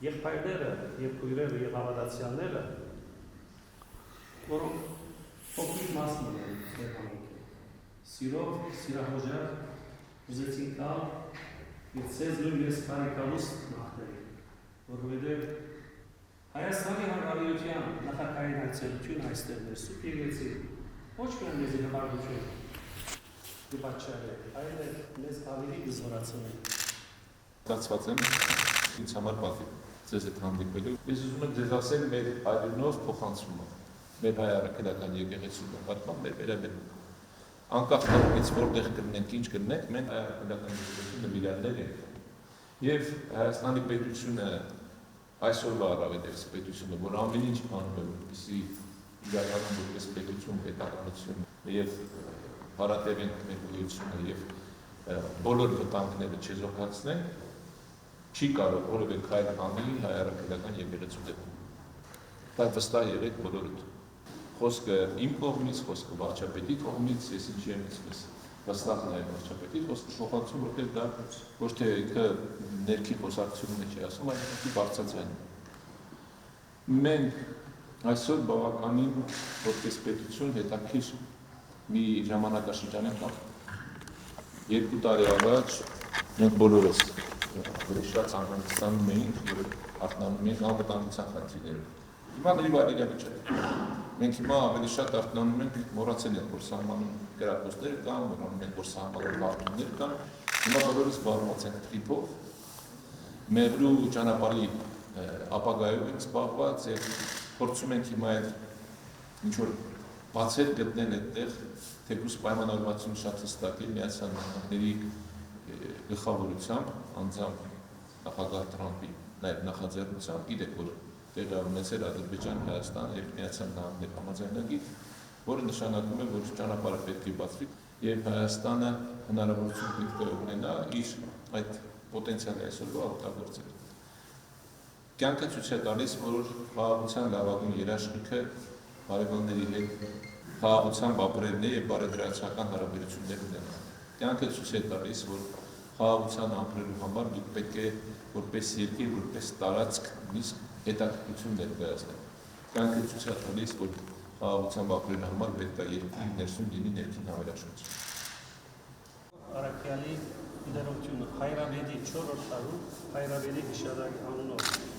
Եղբայրները եւ քույրերը եւ հավատացյալները, որոնք փոքրիկ մասն են մեր համույթի, սիրով, սիրահոժար, ուզեցին տալ եւ ցեզ նույն ես կարեկալուստ մաղթել, որովհետեւ Հայաստանի Հանրապետության նախագահային այցելությունը այստեղ մեր սուրբ եկեղեցի ոչ միայն մեզ հպարտություն դիպաչար է, այլ մեզ ավելի զորացնում է։ Ստացված եմ ինձ համար պատիվ ձեզ հետ հանդիպելու։ Ես ուզում եմ ձեզ ասել մեր հայրենով փոխանցումը, մեր հայ առաքելական եկեղեցու նկատմամբ մեր վերաբերմունքը։ Անկախ նրանից որտեղ կլինենք, ինչ կլինենք, մենք հայ առաքելական եկեղեցու նվիրյալներ ենք։ Եվ Հայաստանի պետությունը այսօրվա առավետևս պետությունը, որ ամեն ինչ անում է, որպեսզի իրականում որպես պետություն, պետականություն եւ հարատևենք մեր գոյությունը եւ բոլոր վտանգները չեզոքացնենք, չի կարող որևէ քայլ անել հայ առաքելական եկեղեցու դեպքում։ Դա վստահ եղեք բոլորդ։ Խոսքը իմ կողմից, խոսքը վարչապետի կողմից, ես ինչի եմ իսկս վստահ նայեմ վարչապետի խոսքը փոխանցում, որտեղ դա ոչ թե ինքը ներքի խոսակցությունն է չի ասում, այլ բարձրացնում։ Մենք այսօր բավականին որպես պետություն հետաքրքիր մի ժամանակաշրջան ենք ապրում։ 2 տարի առաջ մենք բոլորս շատ անհանգստանում էինք եւ արթնանում էինք անվտանգության խնդիրներով։ Հիմա դեպի այդպես չէ։ Մենք հիմա ավելի շատ արթնանում ենք, մոռացել ենք, որ սահմանում կրակոցներ կան, մոռանում ենք, որ սահմանում վարումներ կան։ Հիմա բոլորս զբաղված ենք թրիփով, մեղրու ճանապարհի ապագայով ենք զբաղված եւ փորձում ենք հիմա այդ ինչ որ բացել գտնել այդտեղ թեկուզ պայմանավորվածություն շատ հստակ է Միացյալ Նահանգների գլխավորությամբ անձամբ նախագահ Թրամփի նաև նախաձեռնությամբ գիտեք որ տեղի ունեցել Ադրբեջան, Հայաստան եւ Միացյալ Նահանգների համաձայնագիր, որը նշանակում է որ ճանապարհը պետք է բացվի եւ Հայաստանը հնարավորություն պետք է ունենա իր այդ պոտենցիալը այսօրվա օգտագործել։ Կյանքը ցույց է տալիս, որ խաղաղության լավագույն երաշխիքը բարեկամների հետ խաղաղությամբ ապրելն է եւ բարեդրացական հարաբերություններ ունենալը։ Կյանքը ցույց է տալիս, որ խաղաղության ապրելու համար դուք պետք է որպես երկիր, որպես տարածք նույնիսկ հետաքրքրություն ներկայացնել։ Կյանքը ցույց է տալիս, որ խաղաղությամբ ապրելու համար պետք է երկրի ներսում լինի ներքին հավերաշխություն։ Առաքյալի դերությունը Հայրաբեդի 4-րդ տարում Հայրաբեդի հիշադակի անունով